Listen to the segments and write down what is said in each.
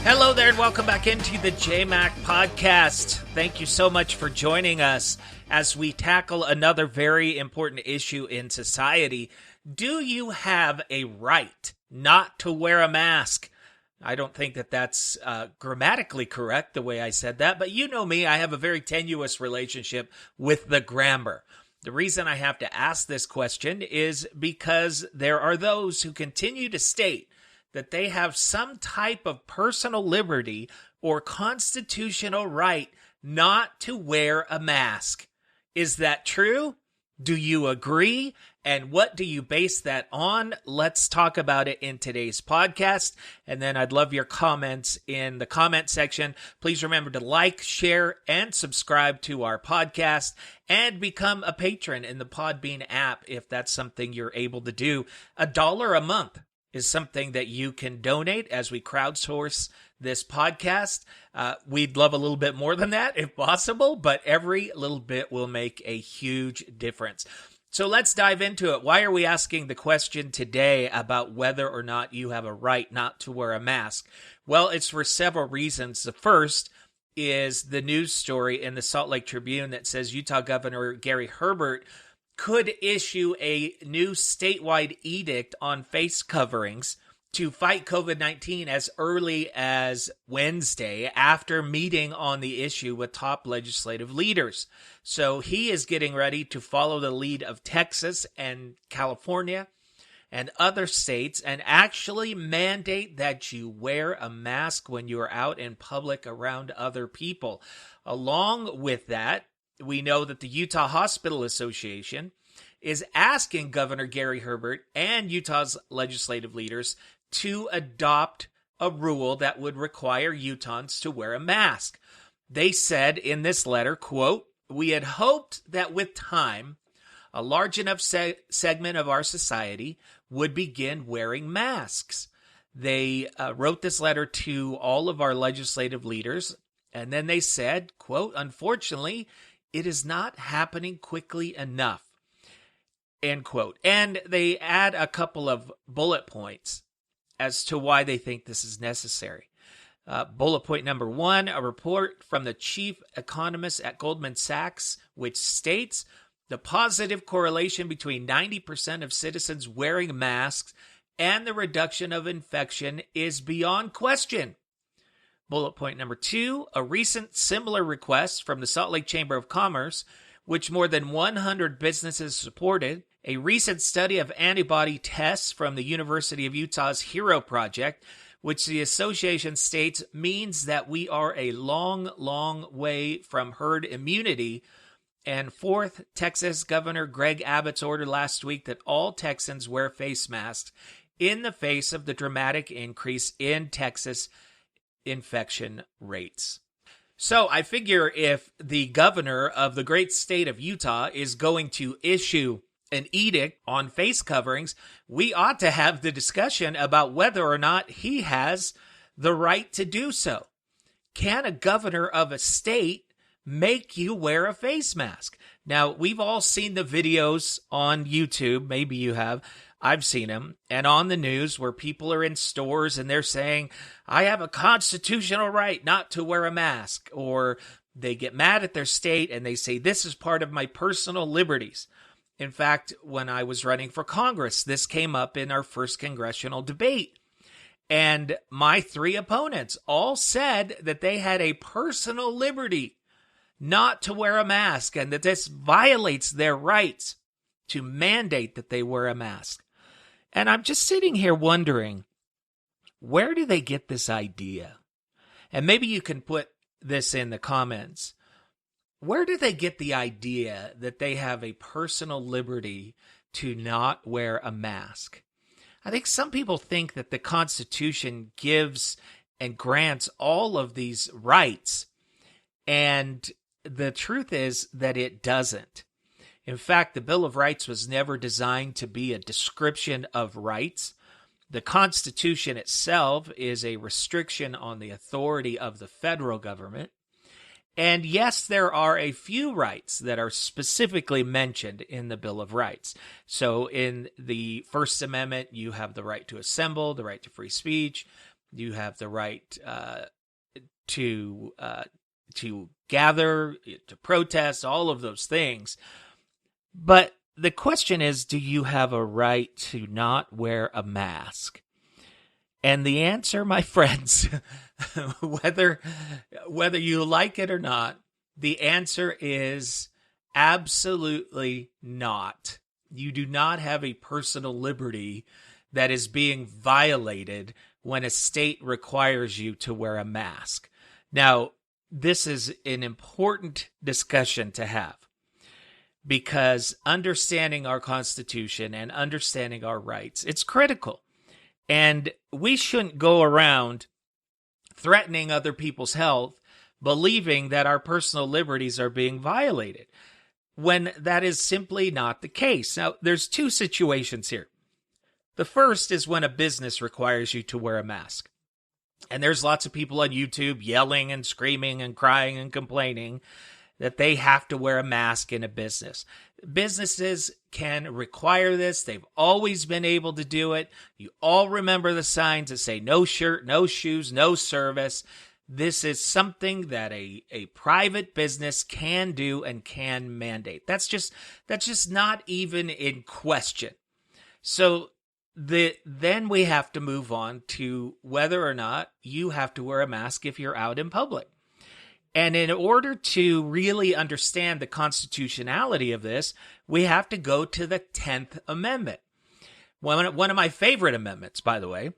Hello there and welcome back into the JMac podcast. Thank you so much for joining us as we tackle another very important issue in society. Do you have a right not to wear a mask? I don't think that that's grammatically correct the way I said that, but you know me, I have a very tenuous relationship with the grammar. The reason I have to ask this question is because there are those who continue to state that they have some type of personal liberty or constitutional right not to wear a mask. Is that true? Do you agree? And what do you base that on? Let's talk about it in today's podcast. And then I'd love your comments in the comment section. Please remember to like, share, and subscribe to our podcast and become a patron in the Podbean app if that's something you're able to do. $1 a month is something that you can donate as we crowdsource this podcast. We'd love a little bit more than that if possible, but every little bit will make a huge difference. So let's dive into it. Why are we asking the question today about whether or not you have a right not to wear a mask? Well, it's for several reasons. The first is the news story in the Salt Lake Tribune that says Utah Governor Gary Herbert could issue a new statewide edict on face coverings to fight COVID-19 as early as Wednesday after meeting on the issue with top legislative leaders. So he is getting ready to follow the lead of Texas and California and other states and actually mandate that you wear a mask when you're out in public around other people. Along with that, we know that the Utah Hospital Association is asking Governor Gary Herbert and Utah's legislative leaders to adopt a rule that would require Utahns to wear a mask. They said in this letter, quote, "We had hoped that with time, a large enough segment of our society would begin wearing masks." They wrote this letter to all of our legislative leaders, and then they said, quote, "Unfortunately, it is not happening quickly enough," end quote. And they add a couple of bullet points as to why they think this is necessary. Bullet point number 1, a report from the chief economist at Goldman Sachs, which states the positive correlation between 90% of citizens wearing masks and the reduction of infection is beyond question. Bullet point number 2, a recent similar request from the Salt Lake Chamber of Commerce, which more than 100 businesses supported, a recent study of antibody tests from the University of Utah's HERO project, which the association states means that we are a long, long way from herd immunity. And fourth, Texas Governor Greg Abbott's order last week that all Texans wear face masks in the face of the dramatic increase in Texas infection rates. So I figure if the governor of the great state of Utah is going to issue an edict on face coverings, we ought to have the discussion about whether or not he has the right to do so. Can a governor of a state make you wear a face mask? Now, we've all seen the videos on YouTube, maybe you have, I've seen them, and on the news where people are in stores and they're saying, I have a constitutional right not to wear a mask, or they get mad at their state and they say, this is part of my personal liberties. In fact, when I was running for Congress, this came up in our first congressional debate. And my 3 opponents all said that they had a personal liberty not to wear a mask and that this violates their rights to mandate that they wear a mask. And I'm just sitting here wondering, where do they get this idea? And maybe you can put this in the comments. Where do they get the idea that they have a personal liberty to not wear a mask? I think some people think that the Constitution gives and grants all of these rights, and the truth is that it doesn't. In fact, the Bill of Rights was never designed to be a description of rights. The Constitution itself is a restriction on the authority of the federal government. And yes, there are a few rights that are specifically mentioned in the Bill of Rights. So in the First Amendment, you have the right to assemble, the right to free speech, You have the right to gather, to protest, all of those things. But the question is, do you have a right to not wear a mask? And the answer, my friends, whether you like it or not, the answer is absolutely not. You do not have a personal liberty that is being violated when a state requires you to wear a mask. Now, this is an important discussion to have, because understanding our Constitution and understanding our rights, it's critical. And we shouldn't go around threatening other people's health, believing that our personal liberties are being violated, when that is simply not the case. Now, there's two situations here. The first is when a business requires you to wear a mask. And there's lots of people on YouTube yelling and screaming and crying and complaining that they have to wear a mask in a business. Businesses can require this. They've always been able to do it. You all remember the signs that say no shirt, no shoes, no service. This is something that a private business can do and can mandate. That's just not even in question. So then we have to move on to whether or not you have to wear a mask if you're out in public. And in order to really understand the constitutionality of this, we have to go to the 10th Amendment. One of my favorite amendments, by the way.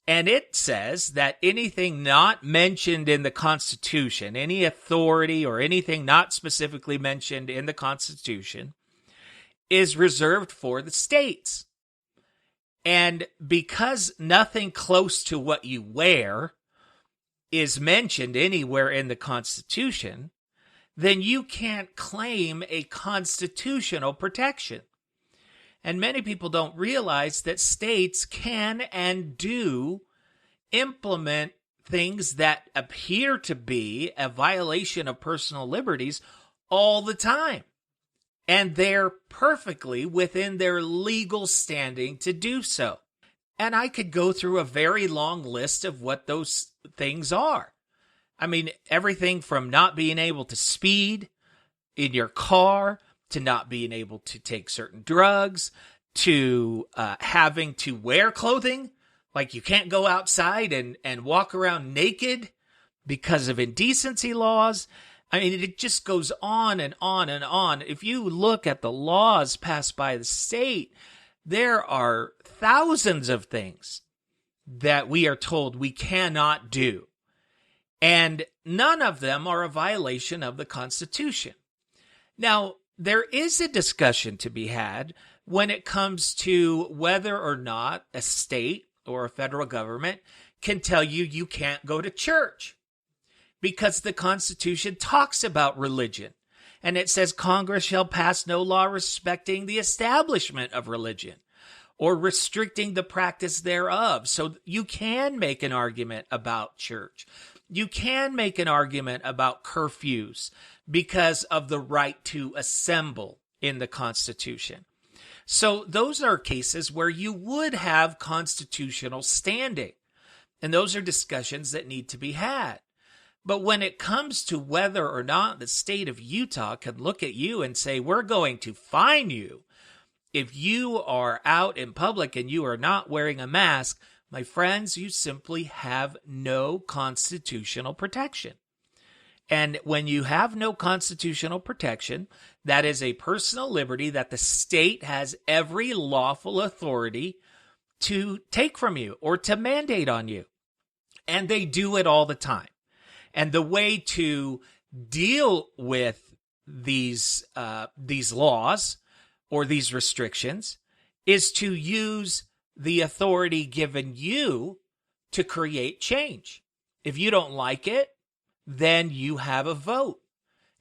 And it says that anything not mentioned in the Constitution, any authority or anything not specifically mentioned in the Constitution, is reserved for the states. And because nothing close to what you wear is mentioned anywhere in the Constitution, then you can't claim a constitutional protection. And many people don't realize that states can and do implement things that appear to be a violation of personal liberties all the time. And they're perfectly within their legal standing to do so. And I could go through a very long list of what those things are. I mean, everything from not being able to speed in your car, to not being able to take certain drugs, to having to wear clothing. Like you can't go outside and walk around naked because of indecency laws. I mean, it just goes on and on and on. If you look at the laws passed by the state, there are thousands of things that we are told we cannot do. And none of them are a violation of the Constitution. Now, there is a discussion to be had when it comes to whether or not a state or a federal government can tell you you can't go to church, because the Constitution talks about religion. And it says Congress shall pass no law respecting the establishment of religion or restricting the practice thereof. So you can make an argument about church. You can make an argument about curfews because of the right to assemble in the Constitution. So those are cases where you would have constitutional standing. And those are discussions that need to be had. But when it comes to whether or not the state of Utah can look at you and say, we're going to fine you if you are out in public and you are not wearing a mask, my friends, you simply have no constitutional protection. And when you have no constitutional protection, that is a personal liberty that the state has every lawful authority to take from you or to mandate on you. And they do it all the time. And the way to deal with these laws or these restrictions is to use the authority given you to create change. If you don't like it, then you have a vote,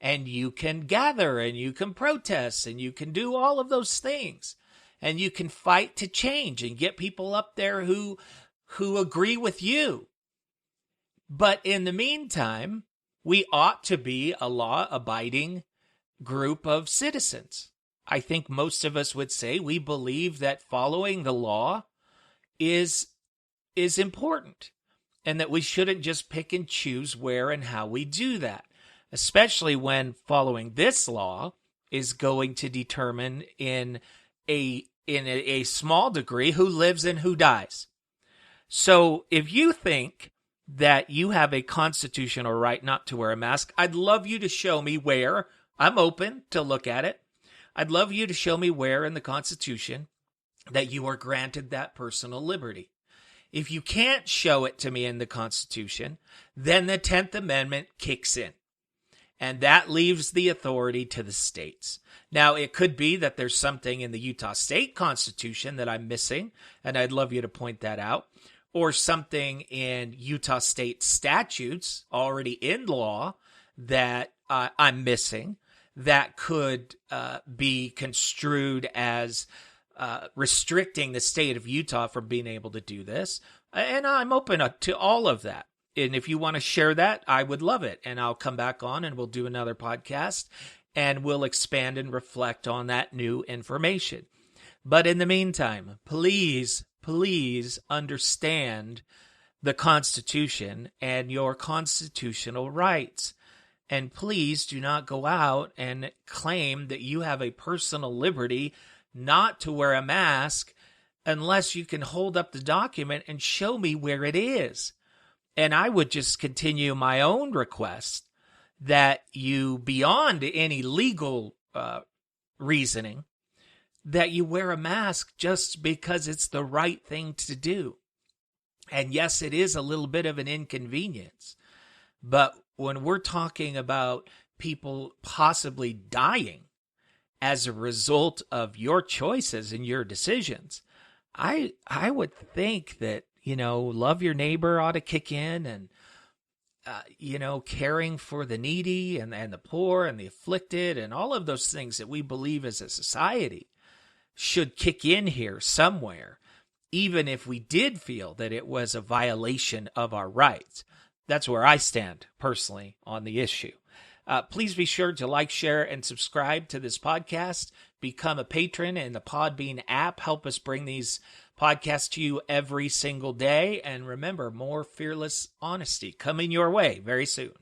and you can gather, and you can protest, and you can do all of those things, and you can fight to change and get people up there who agree with you. But in the meantime, we ought to be a law-abiding group of citizens. I think most of us would say we believe that following the law is important. and that we shouldn't just pick and choose where and how we do that, especially when following this law is going to determine in a small degree who lives and who dies. So if you think that you have a constitutional right not to wear a mask, I'd love you to show me where. I'm open to look at it. I'd love you to show me where in the Constitution that you are granted that personal liberty. If you can't show it to me in the Constitution, then the 10th Amendment kicks in. And that leaves the authority to the states. Now, it could be that there's something in the Utah State Constitution that I'm missing, and I'd love you to point that out, or something in Utah State statutes already in law that I'm missing that could be construed as restricting the state of Utah from being able to do this. And I'm open to all of that. And if you want to share that, I would love it. And I'll come back on and we'll do another podcast and we'll expand and reflect on that new information. But in the meantime, please understand the Constitution and your constitutional rights. And please do not go out and claim that you have a personal liberty not to wear a mask unless you can hold up the document and show me where it is. And I would just continue my own request that you, beyond any legal reasoning, that you wear a mask just because it's the right thing to do. And yes, it is a little bit of an inconvenience. But when we're talking about people possibly dying as a result of your choices and your decisions, I would think that, love your neighbor ought to kick in, and, caring for the needy and the poor and the afflicted and all of those things that we believe as a society should kick in here somewhere, even if we did feel that it was a violation of our rights. That's where I stand personally on the issue. Please be sure to like, share, and subscribe to this podcast. Become a patron in the Podbean app. Help us bring these podcasts to you every single day. And remember, more fearless honesty coming your way very soon.